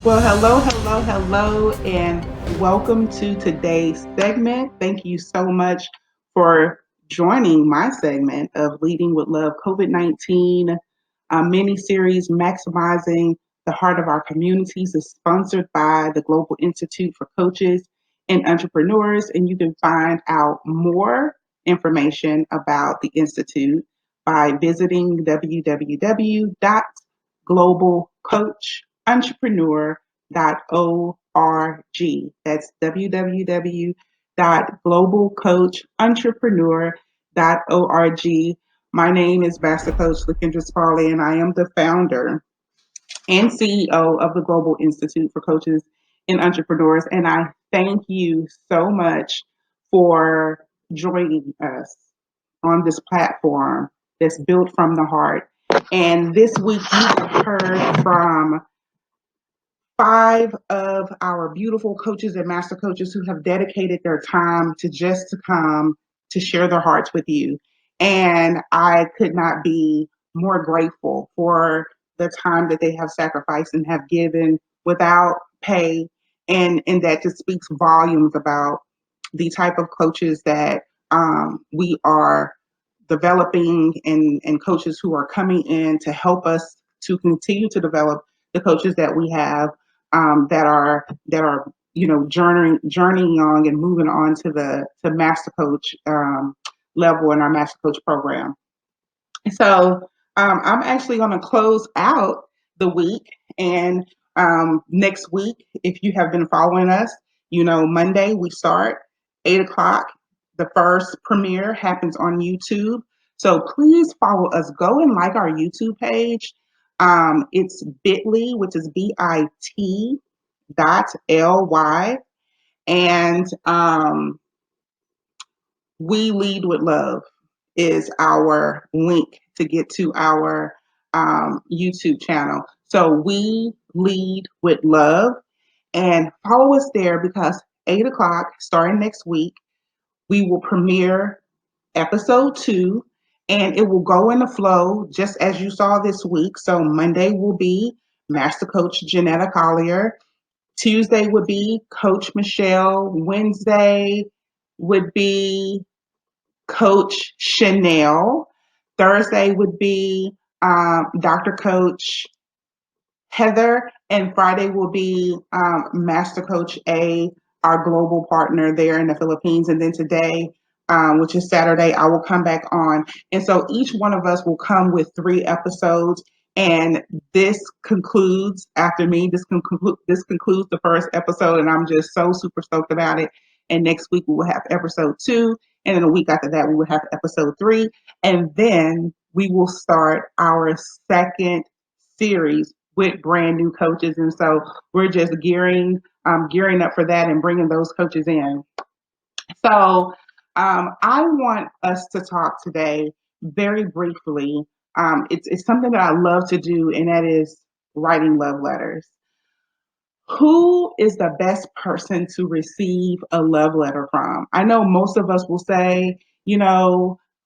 Well, hello, and welcome to today's segment. Thank you so much for joining my segment of Leading with Love COVID-19 Mini Series, Maximizing the Heart of Our Communities, is sponsored by the Global Institute for Coaches and Entrepreneurs. And you can find out more information about the Institute by visiting www.globalcoachentrepreneur.org. That's www.globalcoachentrepreneur.org. My name is Master Coach LaKendra, and I am the founder and CEO of the Global Institute for Coaches and Entrepreneurs. And I thank you so much for joining us on this platform that's built from the heart. And this week, you have heard from five of our beautiful coaches and master coaches who have dedicated their time to just to come to share their hearts with you. And I could not be more grateful for the time that they have sacrificed and have given without pay. And that just speaks volumes about the type of coaches that we are developing, and coaches who are coming in to help us to continue to develop the coaches that we have, that are journeying on and moving on to the to master coach level in our master coach program. So I'm actually going to close out the week, and next week, if you have been following us, Monday we start 8 o'clock. The first premiere happens on YouTube. So please follow us. Go and like our YouTube page. It's bit.ly, which is bit.ly, and we lead with love is our link to get to our YouTube channel. So we lead with love, and follow us there, because 8 o'clock starting next week, we will premiere episode 2, and it will go in the flow just as you saw this week. So Monday will be Master Coach Janetta Collier. Tuesday would be Coach Michelle. Wednesday would be Coach Chanel. Thursday would be Dr. Coach Heather, and Friday will be Master Coach A, our global partner there in the Philippines. And then today, which is Saturday, I will come back on. And so each one of us will come with 3 episodes. And this concludes after me. This concludes the first episode, and I'm just so super stoked about it. And next week we will have episode 2, and then a week after that we will have episode 3, and then we will start our second series with brand new coaches. And so we're just gearing up for that and bringing those coaches in. So I want us to talk today very briefly. It's something that I love to do, and that is writing love letters. Who is the best person to receive a love letter from? I know most of us will say,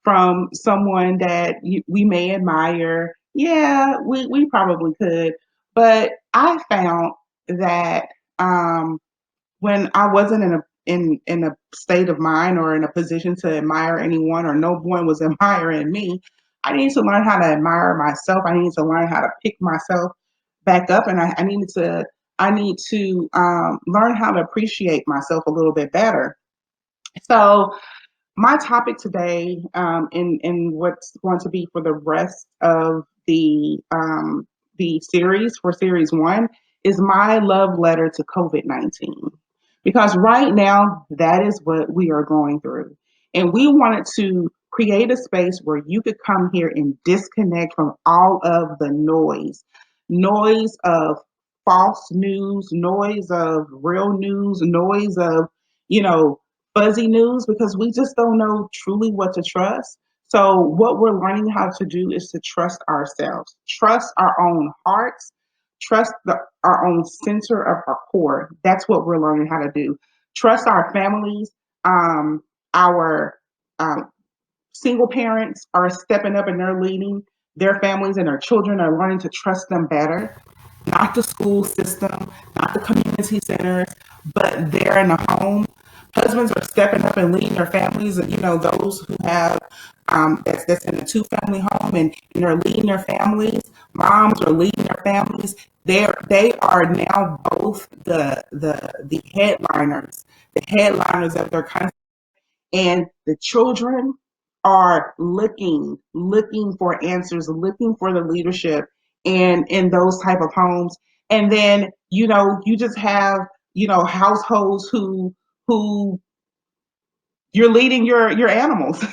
from someone that we may admire. Yeah, we probably could. But I found that when I wasn't in a state of mind or in a position to admire anyone, or no one was admiring me, I needed to learn how to admire myself. I needed to learn how to pick myself back up, and I need to learn how to appreciate myself a little bit better. So my topic today, and what's going to be for the rest of the series, for series 1, is my love letter to COVID-19. Because right now, that is what we are going through. And we wanted to create a space where you could come here and disconnect from all of the noise of false news, noise of real news, noise of, you know, fuzzy news, because we just don't know truly what to trust. So, what we're learning how to do is to trust ourselves, trust our own hearts, trust our own center of our core. That's what we're learning how to do. Trust our families. Our single parents are stepping up, and they're leading their families, and their children are learning to trust them better. not the school system, not the community centers, but they're in the home. Husbands are stepping up and leading their families. You know, those who have that's in a two-family home and they're leading their families. Moms are leading their families. They are now both the headliners of their country, and the children are looking for answers, looking for the leadership and in those type of homes. And then, you know, you just have, you know, households who you're leading your animals.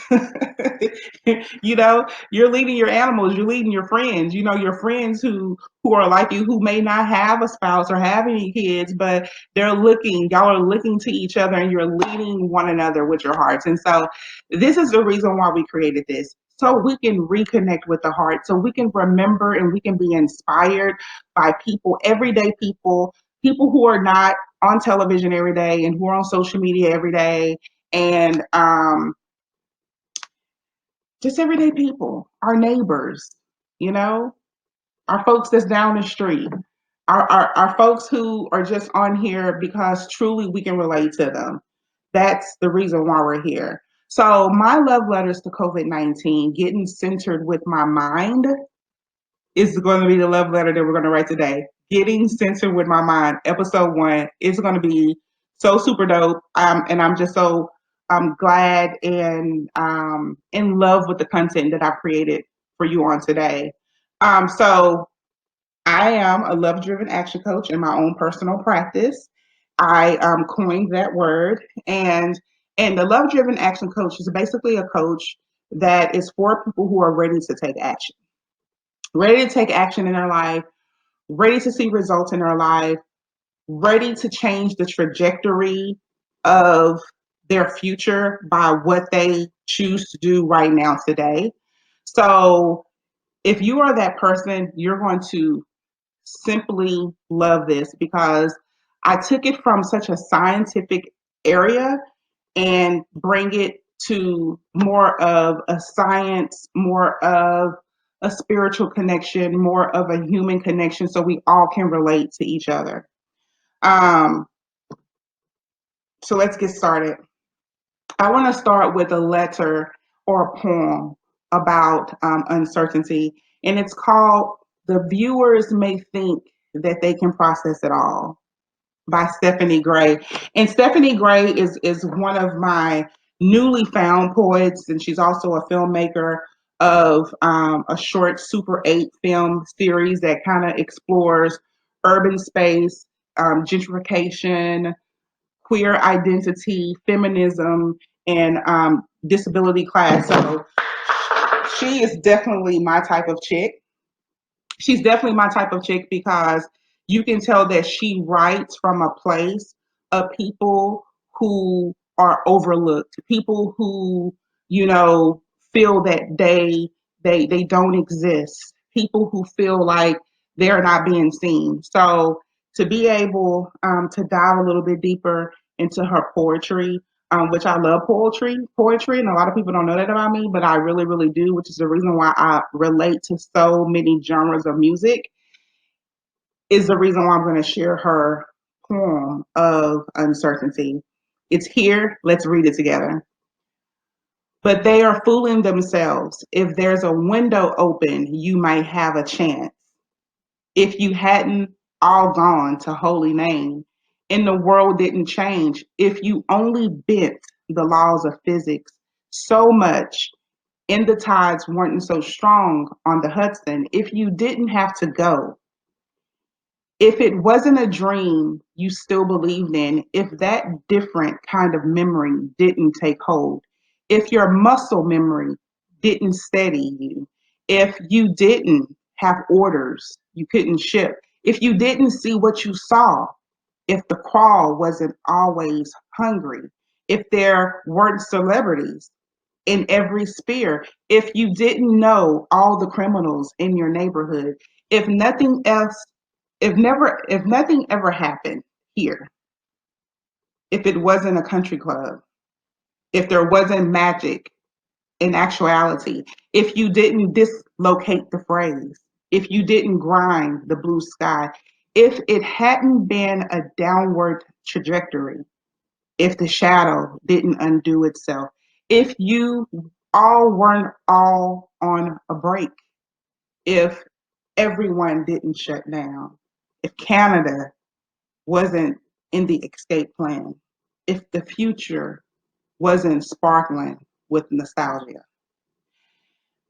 You know, you're leading your animals, you're leading your friends, you know, your friends who are like you, who may not have a spouse or have any kids, but y'all are looking to each other and you're leading one another with your hearts. And so this is the reason why we created this, so we can reconnect with the heart, so we can remember and we can be inspired by people, everyday people who are not on television every day and who are on social media every day, and just everyday people, our neighbors, you know, our folks that's down the street, our folks who are just on here because truly we can relate to them. That's the reason why we're here. So, my love letters to COVID 19, getting centered with my mind, is going to be the love letter that we're going to write today. Getting centered with my mind, episode 1, is going to be so super dope. And I'm just so glad and in love with the content that I've created for you on today. So I am a love driven action coach in my own personal practice. I coined that word, and the love driven action coach is basically a coach that is for people who are ready to take action in their life, ready to see results in their life, ready to change the trajectory of their future by what they choose to do right now today. So if you are that person, you're going to simply love this, because I took it from such a scientific area and bring it to more of a science, more of a spiritual connection, more of a human connection, so we all can relate to each other. Um, so let's get started. I want to start with a letter or a poem about uncertainty, and it's called "The Viewers May Think That They Can Process It All" by Stephanie Gray. And Stephanie Gray is one of my newly found poets, and she's also a filmmaker of a short Super 8 film series that kind of explores urban space, gentrification, queer identity, feminism, and disability class. So she is definitely my type of chick. She's definitely my type of chick because you can tell that she writes from a place of people who are overlooked, people who, you know, feel that they don't exist, people who feel like they're not being seen. So to be able to dive a little bit deeper into her poetry, which I love poetry, and a lot of people don't know that about me, but I really, really do, which is the reason why I relate to so many genres of music, is the reason why I'm going to share her poem of uncertainty. It's here, let's read it together. But they are fooling themselves. If there's a window open, you might have a chance. If you hadn't all gone to holy name, and the world didn't change, if you only bent the laws of physics so much, and the tides weren't so strong on the Hudson, if you didn't have to go, if it wasn't a dream you still believed in, if that different kind of memory didn't take hold, if your muscle memory didn't steady you, if you didn't have orders you couldn't ship, if you didn't see what you saw, if the crawl wasn't always hungry, if there weren't celebrities in every sphere, if you didn't know all the criminals in your neighborhood, if nothing else, if nothing ever happened here, if it wasn't a country club, if there wasn't magic in actuality, if you didn't dislocate the phrase, if you didn't grind the blue sky, if it hadn't been a downward trajectory, if the shadow didn't undo itself, if you all weren't all on a break, if everyone didn't shut down, if Canada wasn't in the escape plan, if the future wasn't sparkling with nostalgia.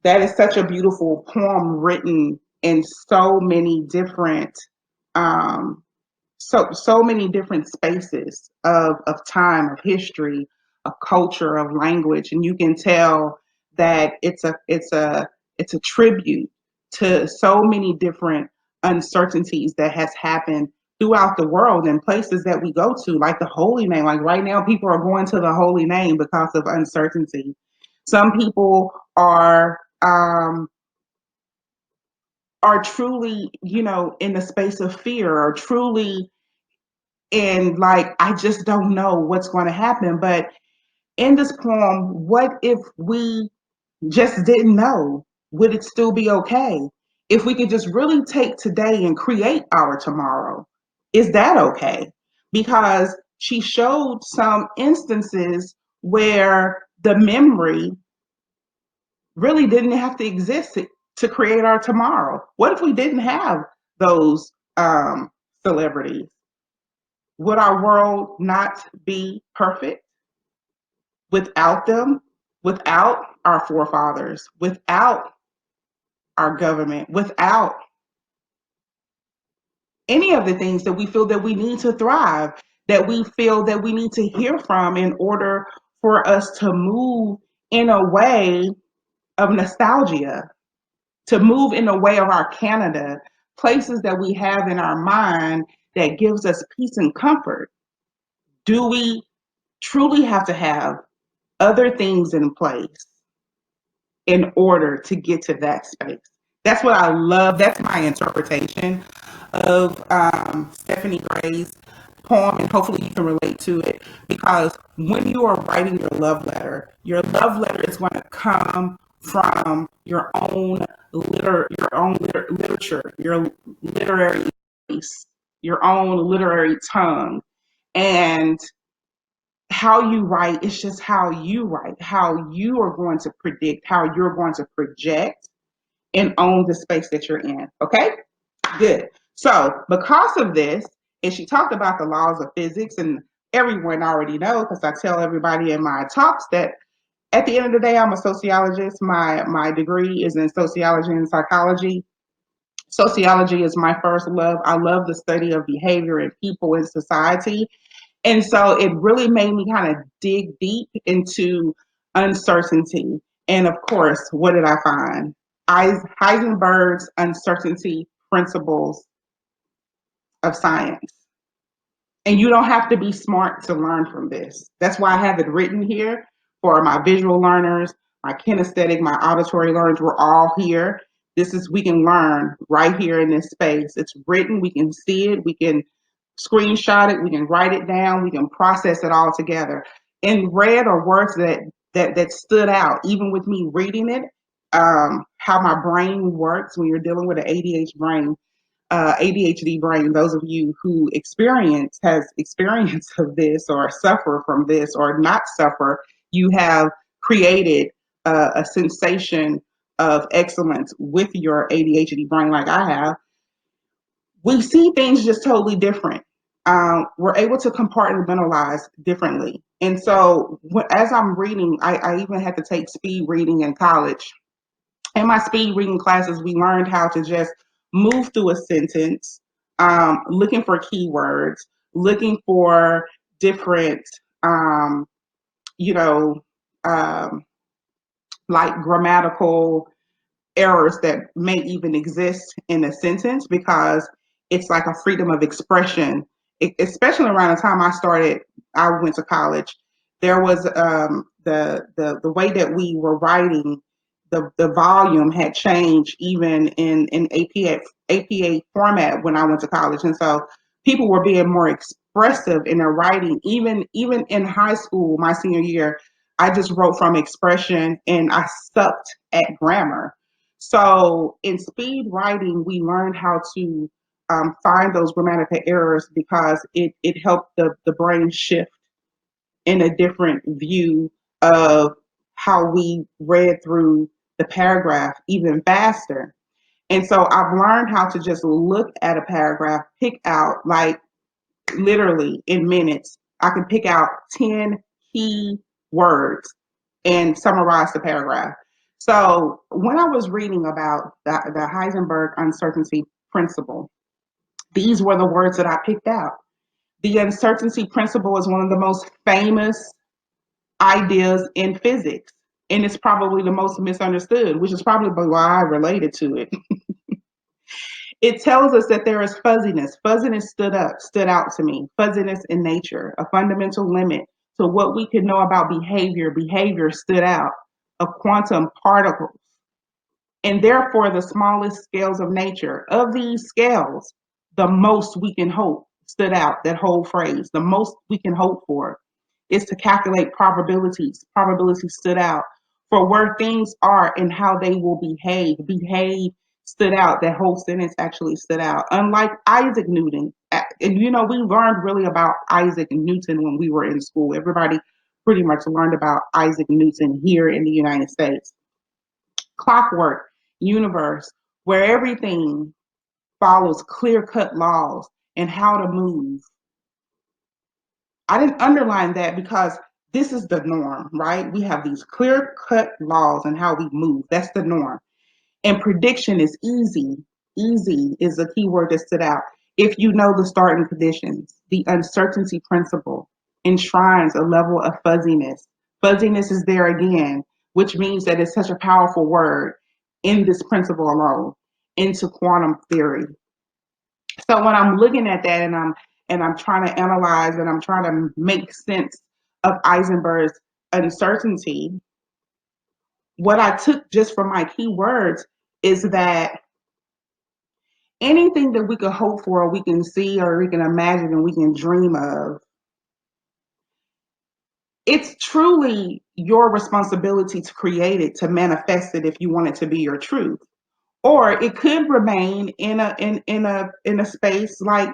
That is such a beautiful poem written in so many different um, so many different spaces of time, of history, of culture, of language, and you can tell that it's a tribute to so many different uncertainties that has happened throughout the world and places that we go to, like the Holy Name. Like right now, people are going to the Holy Name because of uncertainty. Some people are truly, in the space of fear, or truly and like I just don't know what's going to happen. But in this poem, what if we just didn't know? Would it still be okay if we could just really take today and create our tomorrow? Is that okay? Because she showed some instances where the memory really didn't have to exist to create our tomorrow. What if we didn't have those celebrities? Would our world not be perfect without them, without our forefathers, without our government, without any of the things that we feel that we need to thrive, that we feel that we need to hear from in order for us to move in a way of nostalgia, to move in a way of our Canada, places that we have in our mind that gives us peace and comfort? Do we truly have to have other things in place in order to get to that space? That's what I love. That's my interpretation of Stephanie Gray's poem, and hopefully you can relate to it. Because when you are writing your love letter is going to come from your own literature, your literary voice, your own literary tongue, and how you write is just how you write, how you are going to predict, how you're going to project and own the space that you're in. Okay? Good. So, because of this, and she talked about the laws of physics, and everyone already know because I tell everybody in my talks that at the end of the day, I'm a sociologist. My degree is in sociology and psychology. Sociology is my first love. I love the study of behavior and people in society. And so it really made me kind of dig deep into uncertainty. And of course, what did I find? Heisenberg's uncertainty principles of science. And you don't have to be smart to learn from this. That's why I have it written here for my visual learners, my kinesthetic, my auditory learners. We're all here. We can learn right here in this space. It's written, we can see it, we can screenshot it, we can write it down, we can process it all together. In red are words that stood out, even with me reading it, how my brain works when you're dealing with an ADHD brain. Those of you who has experience of this or suffer from this or not suffer, you have created a sensation of excellence with your ADHD brain like I have. We see things just totally different. We're able to compartmentalize differently. And so as I'm reading, I even had to take speed reading in college. In my speed reading classes, we learned how to just move through a sentence, looking for keywords, looking for different, you know, um, like grammatical errors that may even exist in a sentence, because it's like a freedom of expression. Especially around the time I went to college, there was the way that we were writing, the volume had changed even in APA format when I went to college, and so people were being more expressive in their writing. Even in high school, my senior year, I just wrote from expression and I sucked at grammar. So in speed writing, we learned how to find those grammatical errors because it helped the brain shift in a different view of how we read through the paragraph even faster. And so I've learned how to just look at a paragraph, pick out like literally in minutes, I can pick out 10 key words and summarize the paragraph. So when I was reading about the Heisenberg uncertainty principle, these were the words that I picked out. The uncertainty principle is one of the most famous ideas in physics, and it's probably the most misunderstood, which is probably why I related to it. It tells us that there is fuzziness. Fuzziness stood out to me. Fuzziness in nature, a fundamental limit to what we can know about behavior. Behavior stood out. A quantum particle, and therefore the smallest scales of nature. Of these scales, the most we can hope stood out, that whole phrase, the most we can hope for is to calculate probabilities. Probabilities stood out for where things are and how they will behave. Behave stood out. That whole sentence actually stood out. Unlike Isaac Newton, and we learned really about Isaac Newton when we were in school. Everybody pretty much learned about Isaac Newton here in the United States. Clockwork universe where everything follows clear cut laws and how to move. I didn't underline that because this is the norm, right? We have these clear cut laws and how we move. That's the norm. And prediction is easy. Easy is a key word that stood out. If you know the starting conditions, the uncertainty principle enshrines a level of fuzziness. Fuzziness is there again, which means that it's such a powerful word in this principle alone, into quantum theory. So when I'm looking at that and I'm trying to analyze and I'm trying to make sense of Eisenberg's uncertainty, what I took just from my keywords is that anything that we could hope for, or we can see, or we can imagine, and we can dream of, it's truly your responsibility to create it, to manifest it if you want it to be your truth. Or it could remain in a space like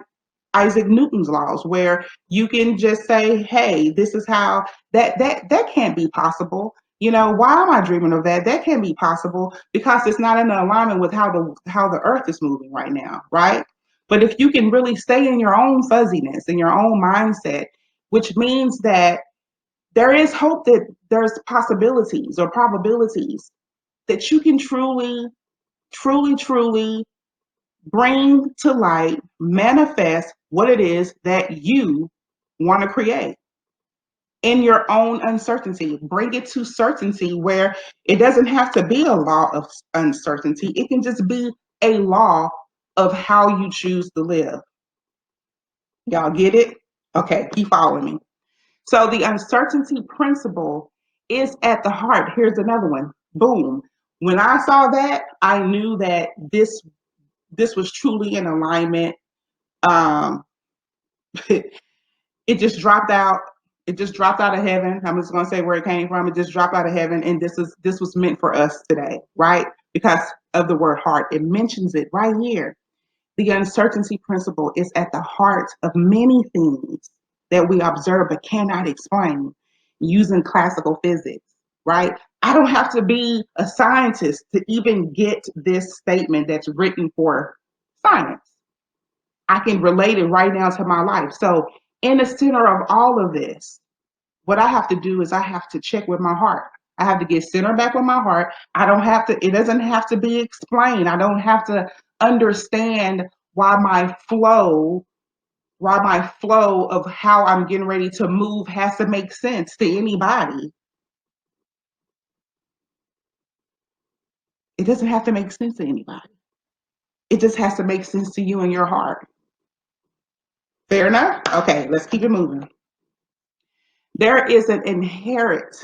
Isaac Newton's laws, where you can just say, "Hey, this is how that can't be possible." Why am I dreaming of that? That can't be possible because it's not in alignment with how the Earth is moving right now, right? But if you can really stay in your own fuzziness, in your own mindset, which means that there is hope, that there's possibilities or probabilities that you can truly, truly, truly bring to light, manifest what it is that you want to create in your own uncertainty. Bring it to certainty where it doesn't have to be a law of uncertainty. It can just be a law of how you choose to live. Y'all get it? Okay, keep following me. So the uncertainty principle is at the heart. Here's another one. Boom. When I saw that, I knew that this was truly in alignment. Um, it just dropped out. It just dropped out of heaven. I'm just gonna say where it came from. It just dropped out of heaven, and this was meant for us today, right? Because of the word heart. It mentions it right here. The uncertainty principle is at the heart of many things that we observe but cannot explain using classical physics, right? I don't have to be a scientist to even get this statement that's written for science. I can relate it right now to my life. So, in the center of all of this, what I have to do is I have to check with my heart. I have to get centered back with my heart. It doesn't have to be explained. I don't have to understand why my flow of how I'm getting ready to move has to make sense to anybody. It doesn't have to make sense to anybody. It just has to make sense to you and your heart. Fair enough? Okay, let's keep it moving. There is an inherent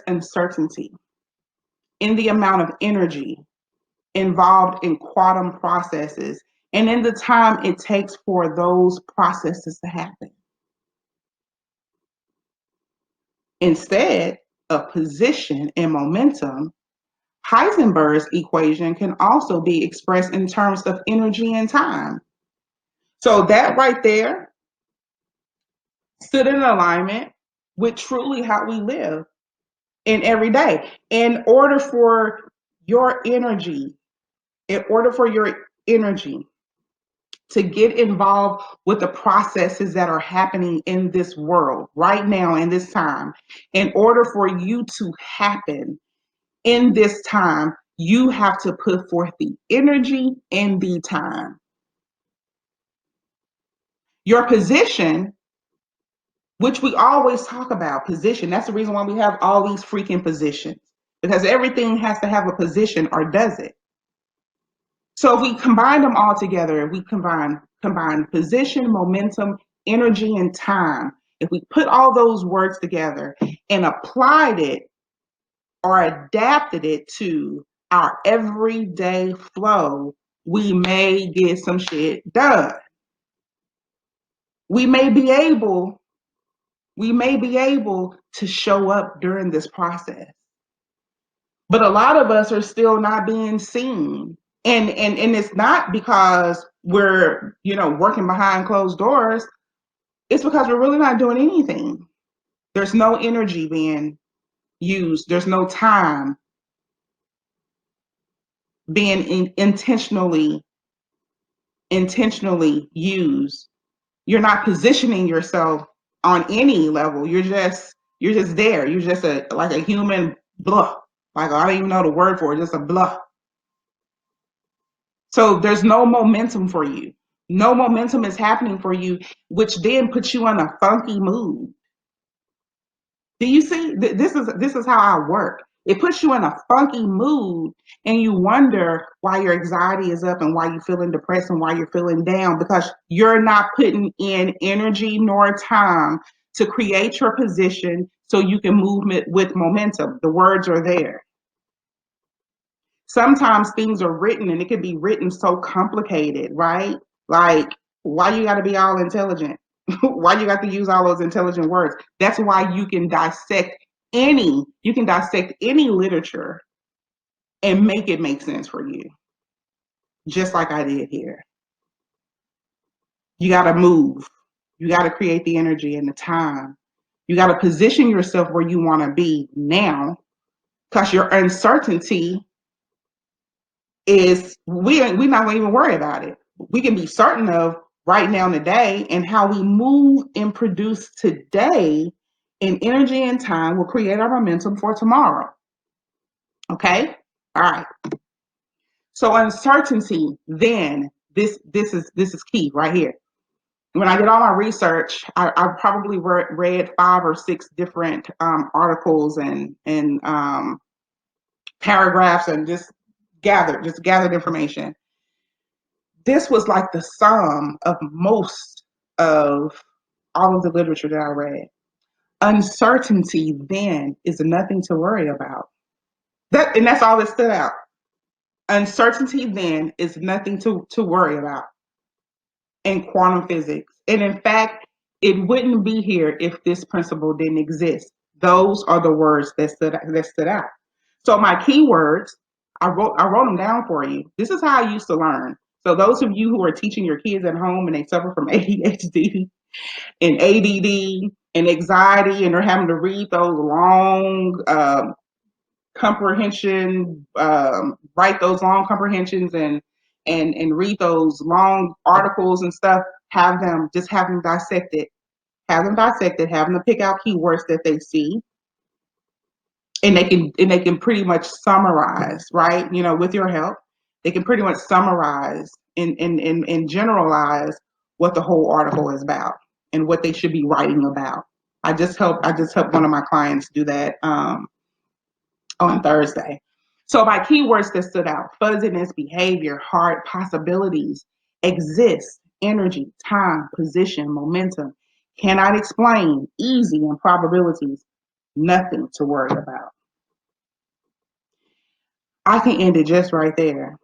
uncertainty in the amount of energy involved in quantum processes and in the time it takes for those processes to happen. Instead of position and momentum, Heisenberg's equation can also be expressed in terms of energy and time. So that right there stood in alignment with truly how we live in every day. In order for your energy, in order for your energy to get involved with the processes that are happening in this world right now, in this time, in order for you to happen in this time, you have to put forth the energy and the time. Your position, which we always talk about, position, that's the reason why we have all these freaking positions, because everything has to have a position, or does it? So if we combine them all together, we combine position, momentum, energy, and time. If we put all those words together and applied it or adapted it to our everyday flow, we may get some shit done. We may be able to show up during this process. But a lot of us are still not being seen. And it's not because we're, working behind closed doors. It's because we're really not doing anything. There's no energy being used. There's no time being intentionally used. You're not positioning yourself on any level. You're just there. You're just like a human blah. Like, I don't even know the word for it, just a blah. So there's no momentum for you. No momentum is happening for you, which then puts you in a funky mood. Do you see? This is how I work. It puts you in a funky mood, and you wonder why your anxiety is up and why you're feeling depressed and why you're feeling down, because you're not putting in energy nor time to create your position so you can move with momentum. The words are there. Sometimes things are written and it can be written so complicated, right? Like, why you got to be all intelligent? Why you got to use all those intelligent words? That's why you can dissect any literature and make it make sense for you, just like I did here. You got to move. You got to create the energy and the time. You got to position yourself where you want to be now, because your uncertainty is, we're not going to even worry about it. We can be certain of right now and today, and how we move and produce today in energy and time will create our momentum for tomorrow. Okay? All right. So uncertainty, then this is key right here. When I did all my research, I probably read 5 or 6 different articles and paragraphs, and just gathered information. This was like the sum of most of all of the literature that I read. Uncertainty then is nothing to worry about. And that's all that stood out. Uncertainty then is nothing to worry about in quantum physics. And in fact, it wouldn't be here if this principle didn't exist. Those are the words that stood out. So my keywords, I wrote them down for you. This is how I used to learn. So those of you who are teaching your kids at home and they suffer from ADHD and ADD and anxiety, and they're having to read those long comprehension, write those long comprehensions and read those long articles and stuff, have them dissect it. Have them pick out keywords that they see, and they can pretty much summarize, right? With your help, they can pretty much summarize and generalize what the whole article is about and what they should be writing about. I just helped one of my clients do that on Thursday. So my keywords that stood out: fuzziness, behavior, heart, possibilities, exist, energy, time, position, momentum, cannot explain, easy, and probabilities, nothing to worry about. I can end it just right there.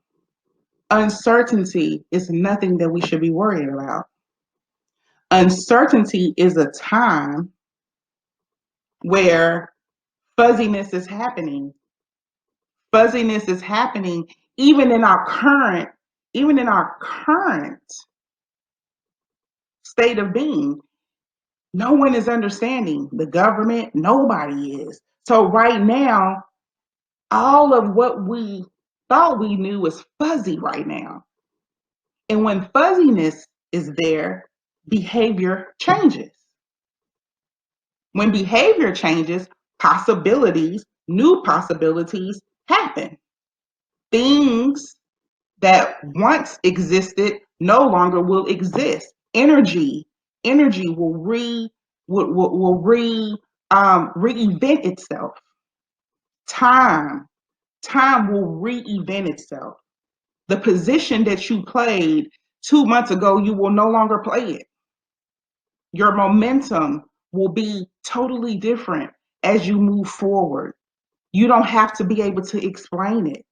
Uncertainty is nothing that we should be worried about. Uncertainty is a time where fuzziness is happening. Fuzziness is happening even in our current, even in our current state of being. No one is understanding. The government, nobody is. So right now, all of what we thought we knew is fuzzy right now. And when fuzziness is there, behavior changes. When behavior changes, new possibilities happen. Things that once existed no longer will exist. Energy will reinvent itself. Time, time will reinvent itself. The position that you played 2 months ago, you will no longer play it. Your momentum will be totally different as you move forward. You don't have to be able to explain it.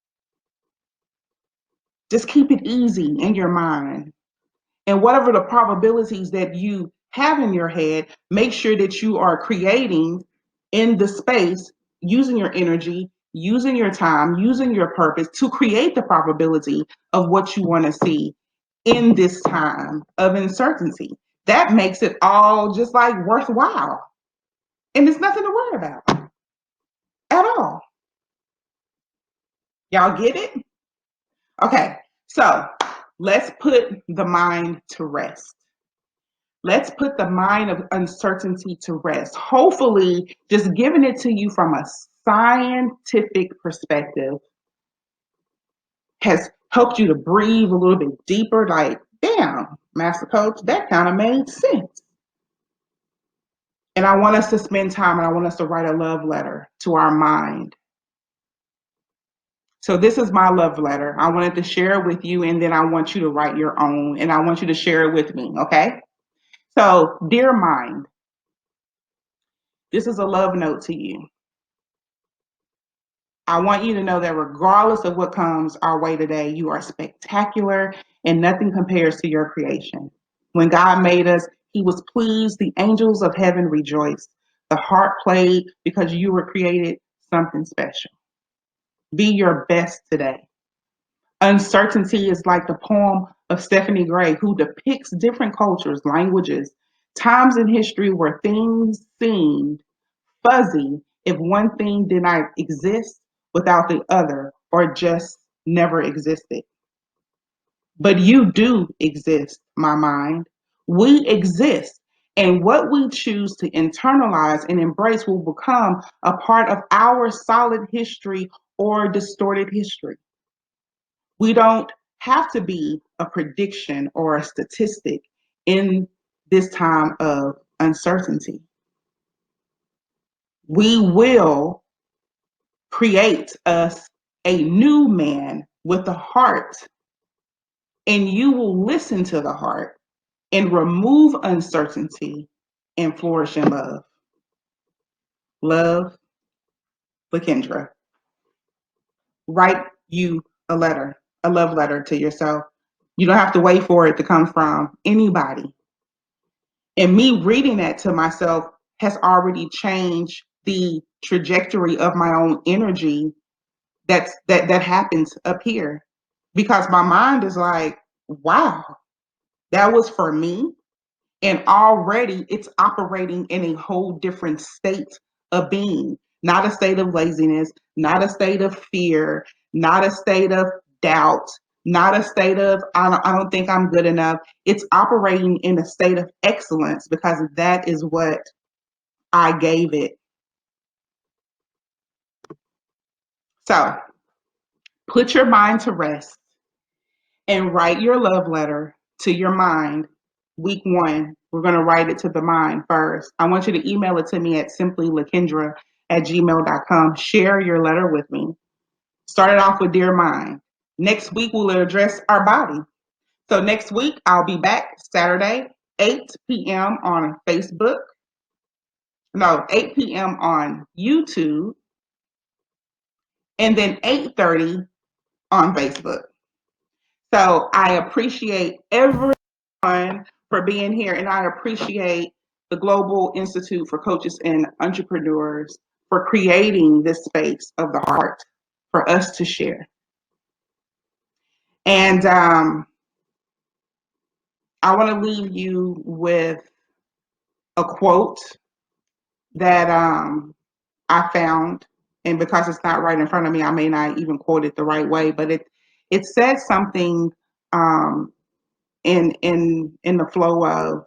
Just keep it easy in your mind. And whatever the probabilities that you have in your head, make sure that you are creating in the space, using your energy, using your time, using your purpose to create the probability of what you want to see in this time of uncertainty. That makes it all just like worthwhile. And there's nothing to worry about at all. Y'all get it? Okay, so let's put the mind to rest. Let's put the mind of uncertainty to rest. Hopefully, just giving it to you from a scientific perspective has helped you to breathe a little bit deeper. Like, damn, Master Coach, that kind of made sense. And I want us to spend time and I want us to write a love letter to our mind. So this is my love letter. I wanted to share it with you, and then I want you to write your own, and I want you to share it with me, okay? So, dear mind, this is a love note to you. I want you to know that regardless of what comes our way today, you are spectacular and nothing compares to your creation. When God made us, He was pleased. The angels of heaven rejoiced. The harp played because you were created something special. Be your best today. Uncertainty is like the poem of Stephanie Gray, who depicts different cultures, languages, times in history where things seemed fuzzy if one thing did not exist without the other or just never existed. But you do exist, my mind. We exist. And what we choose to internalize and embrace will become a part of our solid history or distorted history. We don't have to be a prediction or a statistic in this time of uncertainty. We will create us a new man with a heart, and you will listen to the heart and remove uncertainty and flourish in love. Love, LaKendra. Write you a love letter to yourself. You don't have to wait for it to come from anybody. And me reading that to myself has already changed the trajectory of my own energy that happens up here. Because my mind is like, wow, that was for me. And already it's operating in a whole different state of being, not a state of laziness, not a state of fear, not a state of doubt, not a state of, I don't think I'm good enough. It's operating in a state of excellence because that is what I gave it. So put your mind to rest and write your love letter to your mind. Week 1, we're going to write it to the mind first. I want you to email it to me at simplylakendra@gmail.com. Share your letter with me. Start it off with Dear Mind. Next week, we'll address our body. So next week, I'll be back Saturday, 8 p.m. on Facebook. No, 8 p.m. on YouTube. And then 8:30 on Facebook. So I appreciate everyone for being here, and I appreciate the Global Institute for Coaches and Entrepreneurs for creating this space of the heart for us to share. And I want to leave you with a quote that I found, and because it's not right in front of me, I may not even quote it the right way, but it says something um, in the flow of,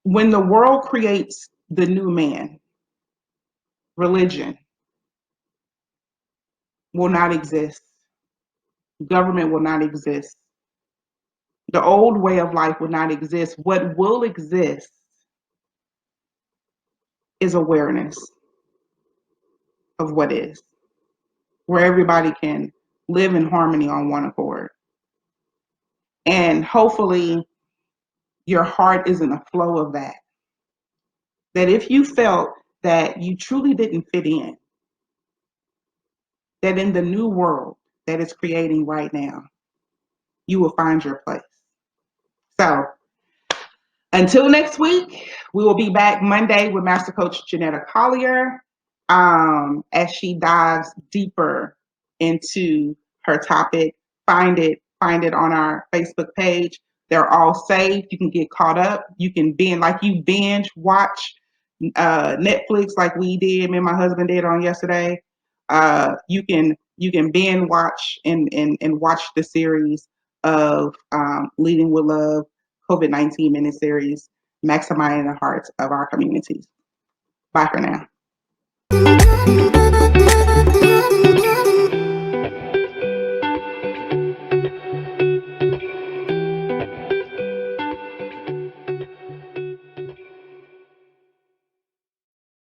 when the world creates the new man, religion will not exist, government will not exist, the old way of life will not exist. What will exist is awareness of what is, where everybody can live in harmony on one accord. And hopefully, your heart is in a flow of that. That if you felt that you truly didn't fit in, that in the new world that it's creating right now, you will find your place. So until next week, we will be back Monday with Master Coach Janetta Collier as she dives deeper into her topic. Find it on our Facebook page. They're all saved. You can get caught up. You can binge watch Netflix like we did. Me and my husband did on yesterday. You can binge watch and watch the series of Leading with Love COVID-19 Mini Series, maximizing the hearts of our communities. Bye for now.